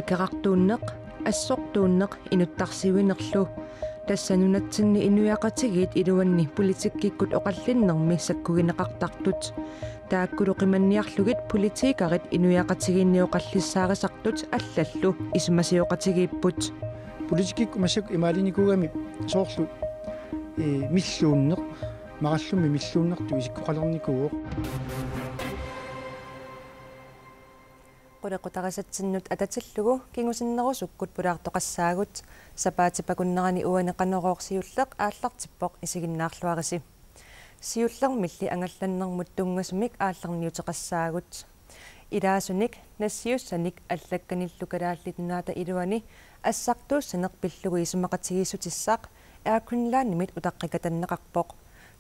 акеқартууннеқ ассортууннеқ инуттарсивинерлу тассанунатсинни инуяқатигит илуанни политиккиккут оқаллиннерми саккугинеқартартут тааккулу қиманниарлугит политикарит инуяқатигинниоқаллиссаарисартут аллаллу исмасиоқатигииппут политиккикку массак имаалиникуугами соорлу миллууннеқ мараллуми миллууннерту исиккоқалерникууоқ qulaqutaqasatsinнут ататиллугу кингусиннерусуккут пулаартоқассаагут сапаатипакуннерани уанеқанероорсиуллеқ ааллартиппоқ исигиннаарлуариси сиуллермилли ангалланнэрмут тунгасумик аалларниутеқассаагут илаасуник нассиуссаник аллакканиллукалааллитунаата илуани ассартууссанеқ пиллугу исумақатигиссутиссаақ ааккунлааннимит утаққикатаннеқарпоқ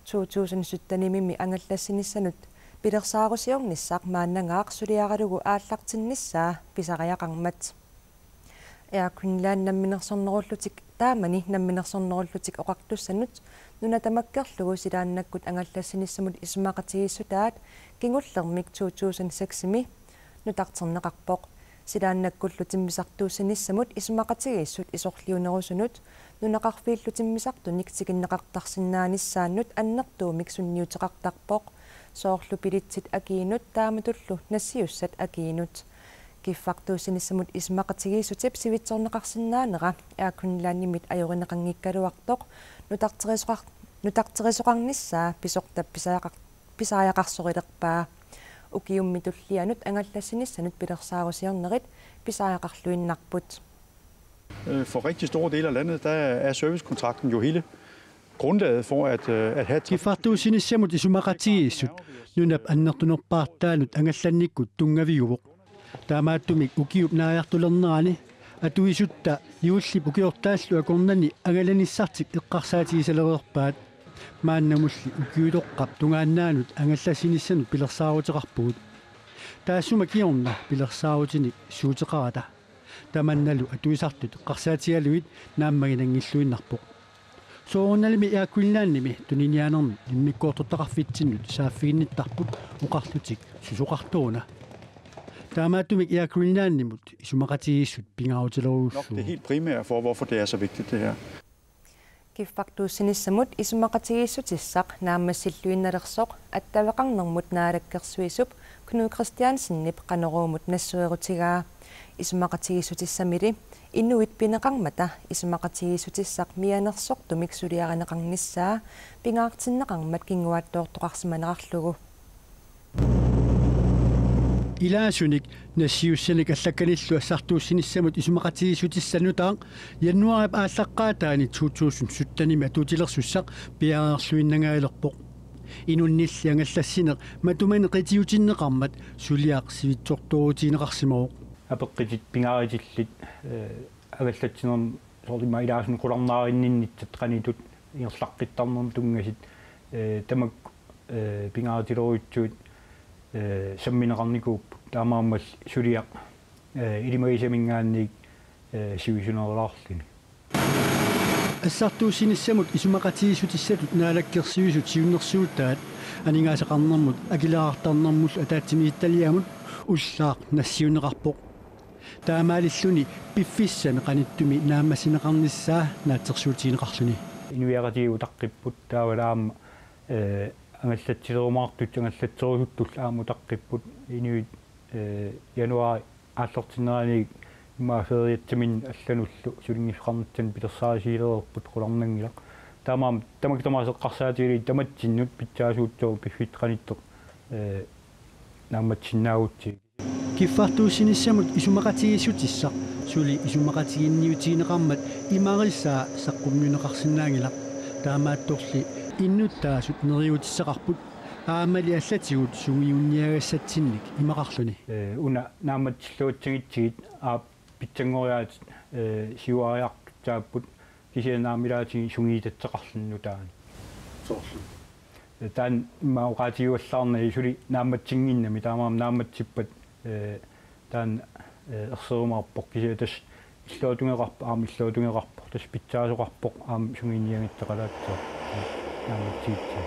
2017-мими ангаллассиниссанут пилерсаарусиорниссаақ мааннангаақ сулиаралугу ааллартинниссаа писариақармат ааккунлааннамминерсорнеруллутик таамани намминерсорнеруллутик оқартуссанут нунатамаккерлугу силааннаккут ангаллассиниссамут исумақатигиссутаат кингуллермик 2006-ми нутартернеқарпоқ силааннаккуллутиммисартууссаниссамут исумақатигиссут исорлиунерусунут нунақарфииллутиммисартуник тигиннеқартарсинааниссааннут аннертуумик сунниутеқартарпоқ соорлу пилитсит акиинут тааматуллу нассиуссат акиинут киффартууссаниссамут исмақатигииссутип сивитсорнеқарсинаанера ааккунлааннимит ajorинеқангиккалуартоқ нутартерисоқарниссаа писортап писааяқарсорилерпаа укиуммитуллианут ангаллассиниссанут пилерсаарусиорнерит писааяқарлуиннарпут. For rigtig store dele af landet, der er servicekontrakten jo hele grundlaget for at have киффартуусинissамут исумақатигииссут нунап аннертунерпаартаанут ангалланниккут тунгавиувоқ таамааттумик укиуп нааяртулернерани атуисутта иуллип укиортааллу акорнани агаланиссартик эққарсаатигисалерерпаат мааннамулли укиулоққап тунгааннаанут ангалласиниссанут пилерсаарутеқарпугут таассума киорна пилерсаарутиник суутеқарата таманналу атуисартут эққарсаатигалуит нааммагинангиллуиннарпоқ соорналми иаккуллаанними тунинианерми иммиккуортортақарфитсиннут сааффигинниттарпут оқарлутик сусоқартууна таамааттумик иаккуллааннимут исумақатигииссут пингаарутилерууллу det helt primære for hvorfor det er så vigtigt det her. киффартууссинissамут исумақатигииссутиссақ нааммассиллуинналерсоқ аттавеқарнермут наалаккерсуисуп Knud Christiansen qanеруумут нассуерутигаа исумақатигииссутиссамили иннуит пинеқармата исумақатигииссутиссақ мианерсортумик сулиаранеқарниссаа пингаартиннеқармат кингуааттоортоқарсиманеқарлугу илаасуник нассиуссаник аллакканиллу ассартууссиниссамут исумақатигииссутиссанутаа януарип ааллаққаатаани 2017-ними атутилерсуссақ пиареерлуиннангаилерпоқ инуннилли ангаллассинеқ матумани қитиутиннеқармат сулиақ сивитсорторутинеқарсимоо апеққитит пингааритиллит агаллатсинерм сорлима илаасун қуларнааринниннитсат қанитут иерлаққиттарнерм тунгасит тамак пингааритилоруитсуит самминеқарникууп таамааммал сулиақ илимагисамингаанник сивисунерулаарлини ассартууссиниссамут исумақатигииссутиссатут наалаккерсивисут сиуннерсуутаат анингаасақарнэрмут акилаартарнэрмул атаатсимиитталиамут уллаақ нассиунеқарпоқ таамаалиллуни пиффиссане қаниттуми нааммасинеқарниссаа наатсерсуутиинеқарлуни инуиаратигу таққиппут таавалаама ангаллатсилерумаартут ангаллатсерусуттул ааму таққиппут инуит януари ааллортиннераник имаафериатсимин аллануллу сулингифқарнатсан пилерсаарисиилерерпут қуларнангила таамаам тамакитамаасеққарсаатигили таматсиннут питсаасуутсоо пиффитқаниттоқ нааматсиннаагутси киффартууссиниссамут исумақатигииссутиссақ сули исумақатигинниутиинеқармат имаарissаа саққуммиунеқарсинаангила таамаатторли иннуттаасут нериутиссақарпут аамали аллатигут сугиунниагассатсинник имақарлуни уна нааматсиллуутсигитсигит питсангориаат сиуариартааппут кисианаамилаатиги сугиитатсеқарлунну таани Соорлу. таан имаоқаатигуаллаарна исули нааматсингиннами таамаам нааматсиппат таан ерсерумаарпоқ кисиатас иллуатунгеқарпа аама иллуатунгеқарпо тас питсаасоқарпоқ аама сугиниагиттеқалаатсоо нааматсиитсаа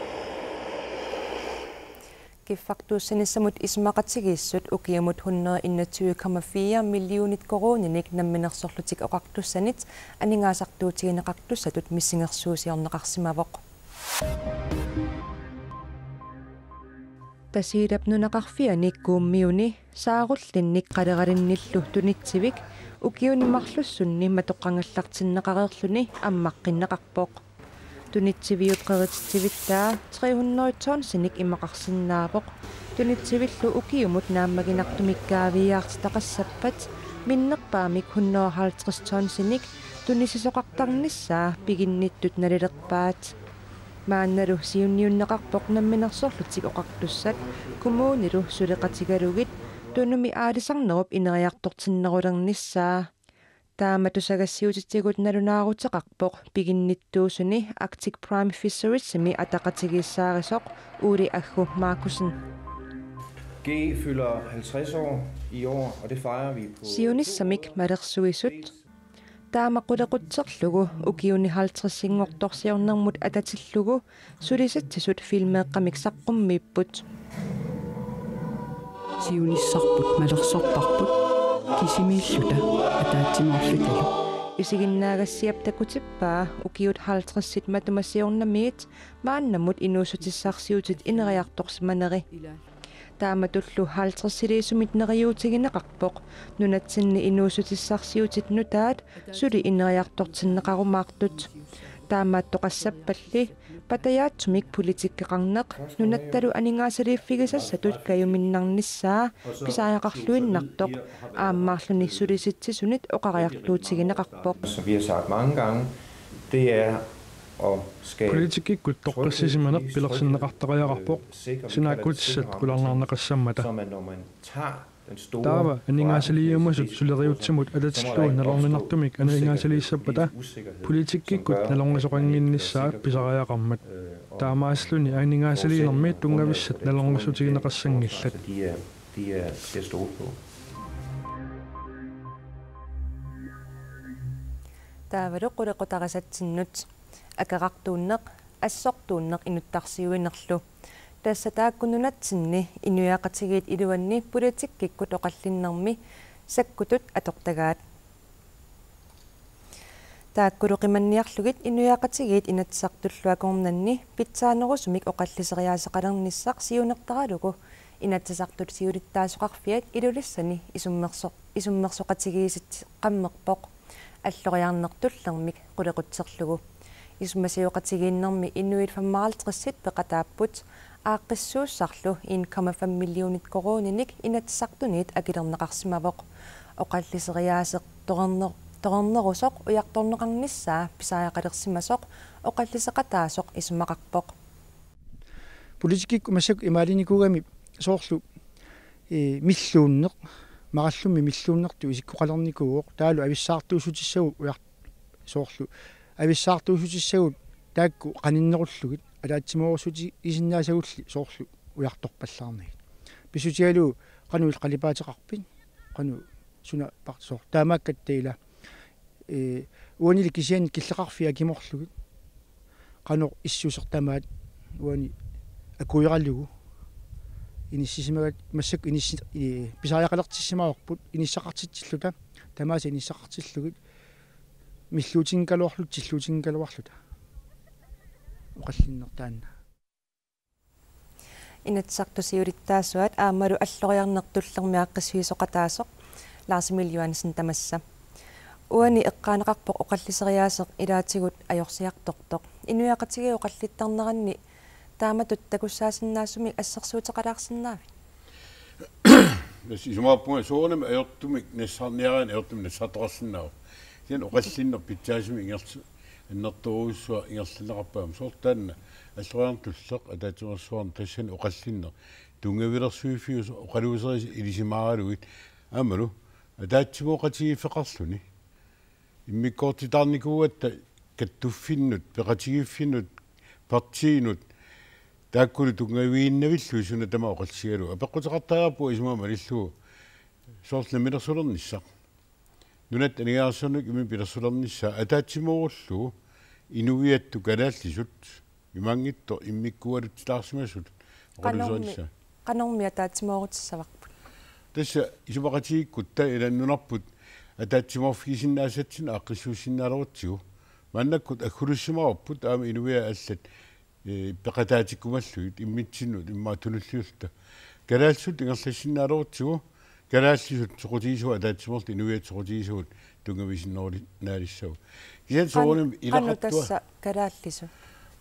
Kiffartuussanissamut ismaqatigiissut ukiamut 121,4 millionit koroninik namminersorlutik oqartussanit aningaasartuutigineqartussatut missingersuusiorneqarsimavoq. Tasiilapnunaqarfianik kuummiuni saarullинник qaleralinниллу tunitsivik ukiunimarlussunni matoqqangallartinneqareerluni аммаққиннеқарпоқ. Tunitsiviyut qerititsivittaa 300 tonsinik imaqarsinnaavoq. Tunitsivillу ukiumut naammaginartumikkaaviyaartitaqassappat minneqpaamik 150 tonsinik tunisisoqartarnissaa piginnittut nalilerpaat. Maannalu siunniunneqarpoq namminersorlutik oqartussat kumuunilu suleqatigalugit tunumi aalisarnerup ineriartortinnerulernissaa. Taamatusagassiutigut nalunaaruteqarpoq piginnittuusuni Arctic Prime Fisheries-simi ataqatigiissaaриsoq Uli Aggu Markussen. G fylder 50 år i år, og det fejrer vi på... Sionissamik malersuisut. Taamaqqulequtserlugu ukiuni 50-singortorsiornermut atatillugu sulisattisut filmeeqqamik saqqummiipput. Sionissarput malersorparput kisimiilluta ataatsimorlutalu. Isiginnaagassiaptakutippaa ukiut 50-sit matumasiornamiit maannamut inuusutissarsiutit ineriartorsimaneri. Taamatullu 50-siliisumit neriuutigineqarpoq nunatsinni inuusutissarsiutit nutaat suli ineriartortinneqarumaartut. Taamaattoqassapalli patayaatsumik politikkeqarneq nunattalu aningaasaliiffigisassatut kayuminnarnissaa pisaajaqarluinnartoq aammaarluni sulisittisunit oqariarluutigineqarpoq. Som vi har sagt mange gange, det er at skabe... Politikikkut toqqassisimaneq pilersinneqartaqajaqarpoq sinaakutissat kularnaarneqassammata. Som at når man tager den store... Taava aningaasaliiumusut suleriutsimut alatilluu nalorninartumik aningaasaliissappata politikikkut nalornisoqanginnissaa pisariaqarmat taamaasluni aningaasaliinermiit tungavissat nalornissutigineqassangillat. De er til at stole på. Taavalu qulequtaqasatsinnut akaqartuunneq assortuunneq inuttarsiuinerlu. Tässä taakkununatsinni inuaqatigiit iluanni politikkikkut oqallinnermi sakkutut atortagaat. Taakkuluqimanniarlugit inuaqatigiit inatsartulluakornanni pitsaanerusumik oqalliseriaasaqalernissaaq siunertaralugu inatsasartut siulittaasoqarfiat ilulissani isummersoqatigiisit qammerpoq alloriarnertullermik qulequtserlugu. Isumasiuqatigiinnermi inuit 55 peqataapput aaqqissuussarlu 1,5 millionit koroninik inatsartuniit akilerneqarsimavoq oqalliseriaaseq torernerusoq ujartorneqarnissaa pisaajaqalersimasoq oqalliseqataasoq isumaqarpoq. Politikik umassak imaalinikuugami soorlu milluunneq marallumi milluunnertu isikkoqalernikuuq taalu avissaartuusutissagу ujar soorlu avissaartuusutissagут таакку qaninnerullugit алаатсимоорсути исиннаасагулли соорлу уярторпаллаарнагит писутиалу qanуил qalipaateqarpin qanu suna partsoor taamaakkattaila уанили кисиани киллеқарфиа киморлугит qanu иссусертамаат уани акуйраллугу иниссисимагат массак инисси писариақалертиссимаорпут иниссақартитсиллута тамааса иниссақартиллугит миллуутингкалуарлут тиллуутингкалуарлута оқаллиннертаанна Inatsartusiulittaasuat aammalu alloriarnertullermiaqqissuisoqataasoq Lars-Emil Johansen tamassa. Uani eqqaaneqarpoq oqalliseriaaseq ilaatigut ajorsiartortoq. Inuiaqatigi oqallittarneranni taamatut takussaasinnaasumi assersuuteqalaarsinnaavit. Исумааппунга суунам аёртумик нассаарниарaan аёртум нассаатоқарсиннаав. Тиан оқаллиннер питсаасими ингерсу аннерторуussua ингерллеқарпаам соортаанна аллориартуллеқ атаатингерсуарн тассани оқаллиннер тунгавилерсуифиус оқалуусерис илисимааралугит аамалу атаатсигооқатигиффеқарлуни иммиккоортитаарникууатта каттуффиннут пеқатигиффиннут партиинут тааккули тунгавииннавиллу суна тама оқалсигалу апеққутеқартааппу исмаама лиллуу соорлу милерсулерниссақ нунат анигаарсернук ими пилерсулернissaa атаатсимооруллу инуиатту канааллисут имангитто иммиккуалут таарсимасут оқалусернissaa qanormia taatsimoorutissavarput tassa isumaqatigikkut ta ilannunarput ataatsimorfigisinnaasatsin aaqqissuusinnaalerutsigu mannakkut aggulussumarupпут аама инуиа аллат пеқатаатиккумаллугит иммитсиннут имма тулуллиулта калаассут ингерлассиннаалерутсигу калаассисут соқутигисуа атаатсиморт инуиат соқутигисуут тунгависиннерли наалиссагу кисан соорним илақартуа тасса калааллису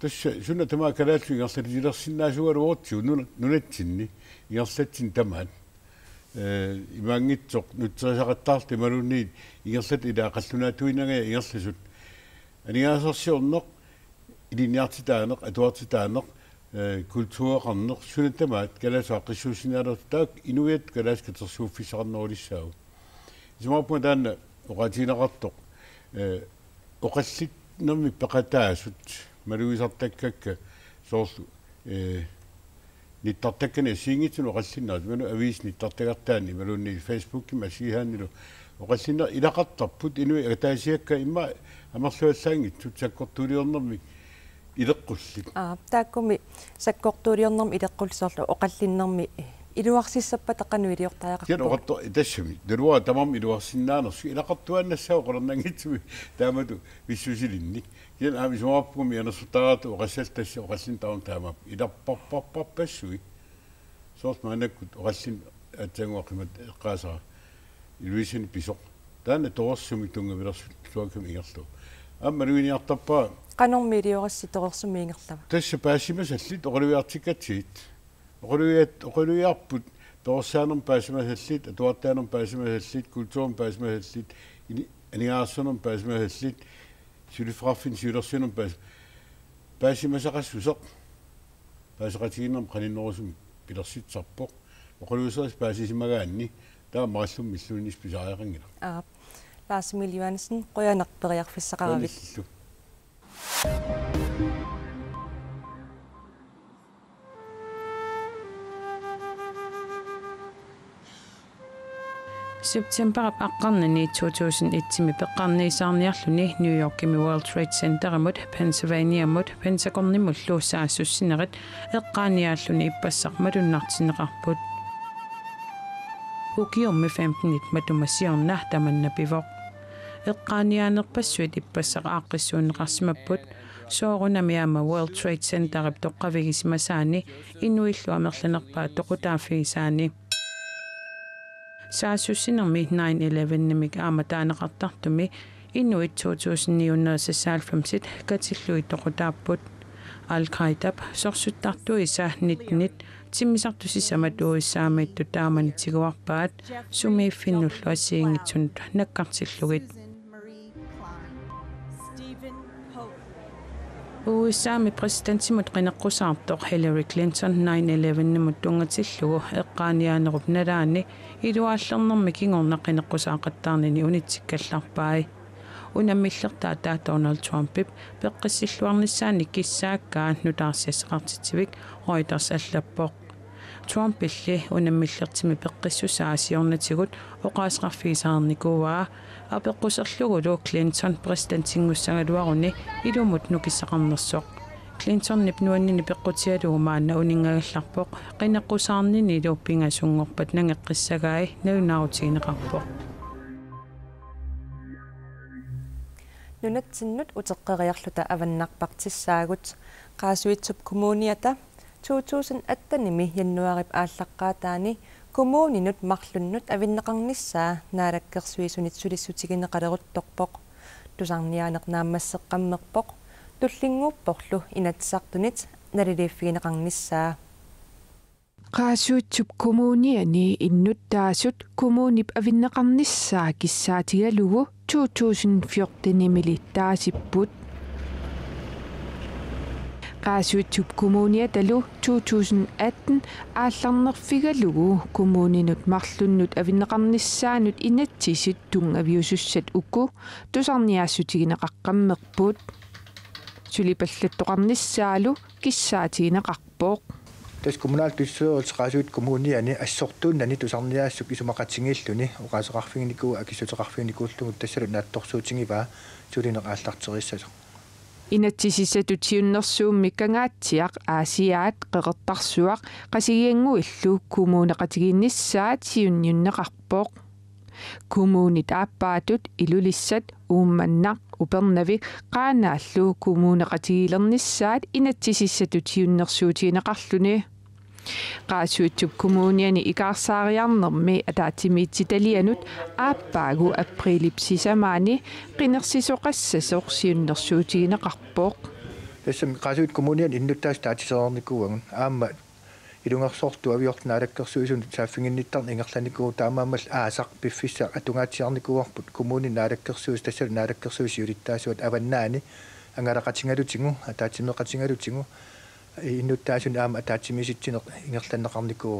тасса суна тама калааллу ингерлалилерсиннаасугалуортсигу нунатсинни ингерлатсин тамаат имаангитсоқ нутсерисақаттаарти малунниит ингерлат илаақаллунаатуинагая ингерласут анигаасерсиорнеқ илиниартитаанеқ атуартитаанеқ культуреқарнеқ сунаттамаат калаасааққиссуусинаалерт таак инуиат калааскатерсууффисақарнерулиссаагу исмарпуна таанна оқатинеқартоқ оқаллит нерми пеқатаасут малуисартаккакка соорлу ниттартаккани сиингитсуну оқаллиннаат ману авис ниттартагартаани малуунни фейсбукки масигихааннилу оқаллиннер илақартарпут инуи атаасиакка имма амерлуаллаангит саккортулиорнерми илеққуллит тааккуми саккортулиорнерми илеққулсоорлу оқаллиннерми илуарсиссаппа тақануи илиортаақарпу киан оqarto тассами далуа тамам илуарсиннаанерсу илақартуаннассаа оқорнангитсуми таамату виссусилинни киан аами сумаарпуми анерсутараату оқассалтасси оқаллин таун таамап иларпарпарпарпассуи соорт маанаккут оқаллин атсангуақимат эққаасара илуисин писоқ таана торерсуми тунгавилерсу суакум ингерлу амма луиниартарпаа qanорми илиорасси торерсуми ингерлава тасса паасимасаллит оқалуиартиккатсиит оқалуиарпут торсаанерм паасимасаллит атуартаанерм паасимасаллит культуурм паасимасаллит анигаасернерм паасимасаллит сулифраффин сулерсинерм паасимасақассусеқ паасеқатигинерм қаниннерусум пилерситсарпоқ оқалуисерис паасисимагаанни таа мараллум миллуунис писариақангила Lars Emil Johansen qoyanarperiarfissaqaravit September aqqarnani 2001 peqqarniisaarniarluni New Yorkimi World Trade Center mut Pennsylvania mut Pentagonnimullууssaasussinnerit eqqaaniaalluni ippassarmalunnartineqarput ukiummi 15 matumassiorna tamannapivoq eqqaaniaanerpassuit ippassaqaaqqissuunneqarsimapput soorunamiama World Trade Centerip toqqavigisimasaani innuilluamerlanerpaa toqutaafigisaani saasussinnermi 9/11 nimik aamataanaqartartumi inuit 2995 katilluit toqutaapput al-qaidab sorsuttartuisa nitnit timmisartusissamatuissaamaittu taamanitiguarpaat sumiiffinnullu assiingitsunut nakkartillugit USA presidentsimut qinaqqusaartoq Hillary Clinton 9/11 nimut tungatillugu eqqaaniaanerup nalaani iluaallernermi kingorna qinaqqusaaqattaarnini unitsikkallarpai unamillertaa taa Donald Trumpip peqqissilluarnissaani kissaakkaa nutaarsiaseqartitivik Reuters allappoq Trumpilli unamillertimi peqqissusaasiornatigut oqaasqarfiisaarnikuaa apeqquserlugulu Clinton presidentingussagaluaruni ilumut nukissaqarnersoq Clinton nipnuannini peqqutialuumaanna uningagallarpoq qinaqqusаарnini iluuppingasungorpat nangeqqissagai naunaautigineqarpoq nunatsinut uteqqeriarluta avannarpartissaagut qaasuitsup kommuniata 2008-nimi jannuarip aallaqqaataani kommuninut marlunnut avinneqarnissaa naalakkersuisunit sulissutigineqaleruttorpoq tusarniaaneqnaammasseqqammerpoq tullinguupporlu inatsartunit naliliiffigineqarnissaa qaasuitsup kommuniani innuttaasut kommunip avinneqarnissaa kissaatigalugu 2014-nimili taasipput qaasuitsup kommuniatalu 2018 aallarnerfigalugu kommuninut marlunnut avinneqarnissaanut inatsisut tungaviusussat uku tusarniaassutigineqaqqammerput sulipallattoqarnissaalu kissaatigineqarpoq tas kommunalbestyrelse qaasuit kommuniani assortuunnani tusarniaassuk isumaqatingilluni oqaaseqarfiginikuu akissuteqarfiginikuullugut tassalu naattorsuutingivaa sulineqaallarterissasa Inatsisissatutiunnersuummi kangaatiaq aasiaat qeqertarsuaq qasigianguillu kumuuneqatiginnissaat siunniunneqarpoq kumuunit aappaatut ilulissat uummannaq upernavik qaanaallu kumuuneqatigilernissaat inatsisissatutiunnersuutigineqarluni qaasuutsup kumuuniani ikaarsaariarnermi ataatimiitsitalianut aappaagu aprilipsisamaani qinersisoqassasoq siunnersuutigineqarpoq тассам qaasuut kumuunian innuttaas taatiseernikuuagun aamma ilungersortu aviortnaalakkersuisун сааффингинниттарни ингерланикуу таамаамал аасақ пиффиссаа атунгаатсиарникуарпут кумуни наалаккерсуус тассал наалаккерсуус юлиттаасуат аваннаани ангалақатингалутингу атаатимеқатингалутингу иннуттаасун аама атаатимиситсинеқ ингерланнеқарникуу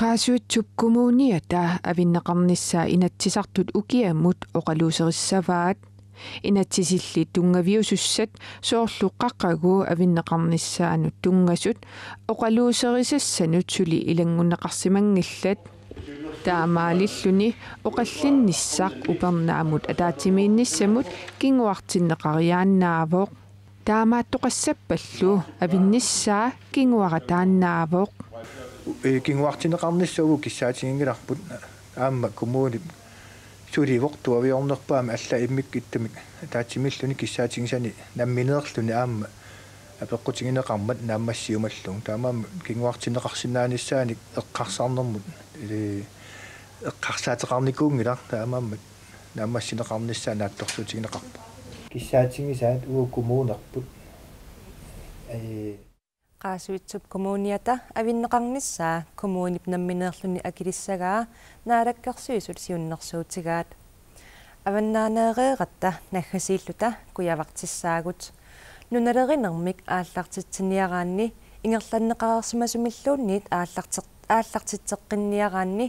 qaasuutsup kumuuniata avinneqarnissaa inatsisartut ukiammut oqaluuserissavaat inatsisilli tungaviusussat soorlu qaqqagu avinneqarnissaanut tungasut oqaluuserisassanut suli ilangunneqarsimangillat taamaalilluni oqallinnissaq upernaamut ataatimiinnissamut kinguartinneqariaannaavoq taamaattoqassapallu avinnissaa kinguarataannaavoq кингуартинеқарниссагу киссаатингиларпут аама кумууни сулииворту авиорнерпаама алла иммик иттамик таатимиллуни киссаатингисани намминеерлуни аама апеққутингинеқармат нааммассиумаллун таамаама кингуартинеқарсинааниссаани эққарсаарнэрмут эққарсаатеқарникуунгилар таамаама нааммассинеқарниссаа наатторсуутигинеқарпа киссаатингисаат уу кумуунерпут qaasuitsup kumuuniata avinneqarnissaa kumuunip nammineerluni akilissaagaa naalakkersuisut siunnersuutigaat аваннааneereeqatta naggasiilluta kuyavartissaagut nunalerinermik aallartitsiniaraanni ingerlanneqarersumasumillaunniit aallartitteqqinniaraanni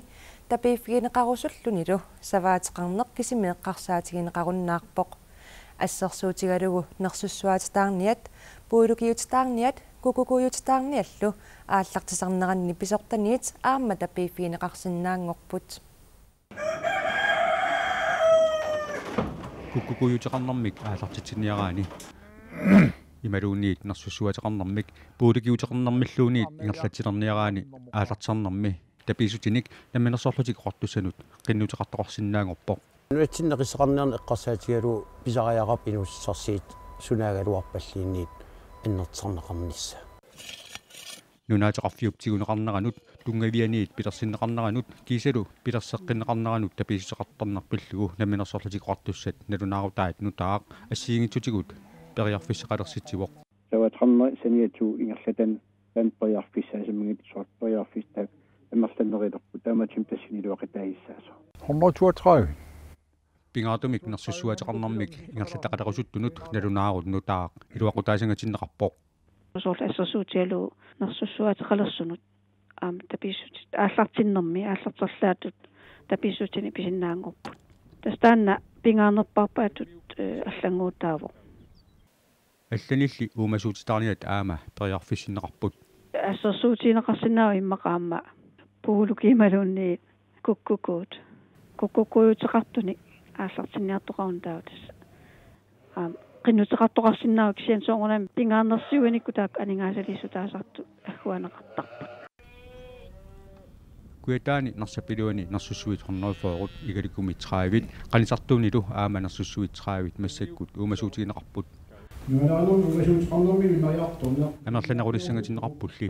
tapiiffigineqarusullunilu savaateqarneq kisimeeqqarsaatigineqarunnaarpoq ассерсуутигалугу нерсуссуатитаарниат пуулукиутитаарниат кукукуйутитаарниаллу ааллартисарнеранни писортаниит аама тапииффигинеқарсинаангорпут кукукуйутеқарнэрмик ааллартитсиниараани ималуунниит нерсуссуатеқарнэрмик пуулукиутеқарнэрмиллуунниит ингерлатилерниараани ааллартисарнэрми тапиисутиник намминерсоорлутик қортуссанут қиннутеқартоқарсинаангорпоқ нуатсиннеқиссеқарниарни эққарсаатигалу писариақап инуссарсиит сунаагалуарпаллиинниит иннертарнеқарнисса нунаатеқарфиуптигунеқарнеранут тунгавианиит пилерсиннеқарнеранут кисалу пилерсеққиннеқарнеранут тапиисеқартарнарпиллугу намминерсоорлутик қортуссат налунаарутаат нутаақ ассиингитсутигут периарфиссеқалерситсивоқ саватрамма саниату ингерлатан тан периарфиссаасаммигит сорт периарфистак аммерланнерилерпу тааматим тассинилуақитаиссаасо 132 пингаатумик нерсуссуатеқарнэрмик ингерлатақалерусуттунут налунаарут нутаақ илуақутаасангатиннеқарпоқ сорт ассерсуутиалу нерсуссуатеқалерсунут таписсути ааллартиннэрми ааллартерлаатут таписсутини писиннаангорпут тастаанна пингаарнерпарпаатут аллангуутаавоқ алланилли уумасуутитаарниат аама периарфиссиннеқарпут ассерсуутинеқарсинаава иммақаама пуулукималунни куккукуут куккукуутеқартуни ааллартинниартоқарун таутас qinnuteqartoqarsinnaagu kisian soorunam pingaarnersiuanikku taak aningaasalisu taasartu agguaneqartarput kuetaani nersappiluani nersussuit hornerufooqut igalikumi 30 qanisartuunilu aama nersussuit 30 massakkut uumasuutigineqarput nualaanum uumasuutiqarnermi imariartorna amerlanerulissangatinneqarpulli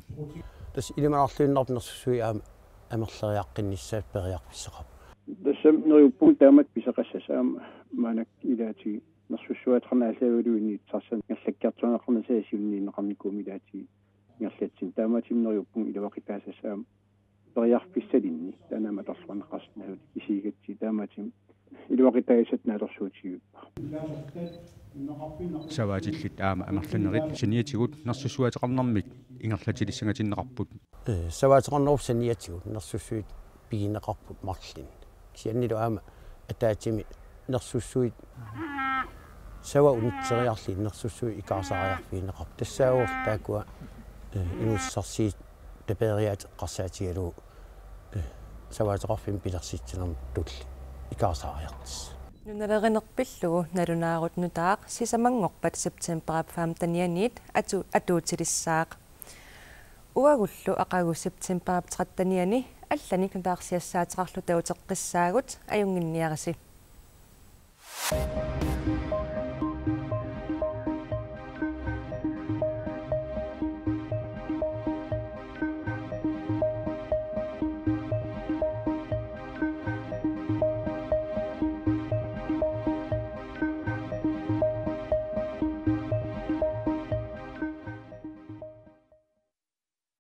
tas ilimanarluinnerp nersussui aama amerleriaqqinnissaat periarpisseqap тассам нерюппун таамат писеқассасаама манак илаати нерсуссуатарнааллавалуинни тарсан нгерлаккартунеқарнасаасиунниинеқарникуум илаати ngерлатсин тааматим нерюппун илавақитаасасаама периарписсалинни таанама торсуанеқарсинаут исигатси тааматим илавақитаасат наалерсуутигиппа саваатиллит аама амерланерит саниатигут нерсуссуатеқарнэрмик ингерлатилиссангатиннеқарпут саваатеқарнеруп саниатигут нерсуссуит пигинеқарпут марлин кисианнилу аама атаатими нерсуссуит сава унитсериарли нерсуссуи икаарсаариарфиинеқарп тассаагуур таакуа инуссарсиит тапериаат эққарсаатигалу саваатеқарфим пилерситсинерм тулли икаарсаариартис Nunalerinerpillugu nalunaagut nutaaq sisamangorpat septemberap faamtanianiit atuutilissaaq. Uagullu aqagu septemberap trattaniani алланик нутаарсиассаатеқарлу таутерқиссаагут аюнгинниарси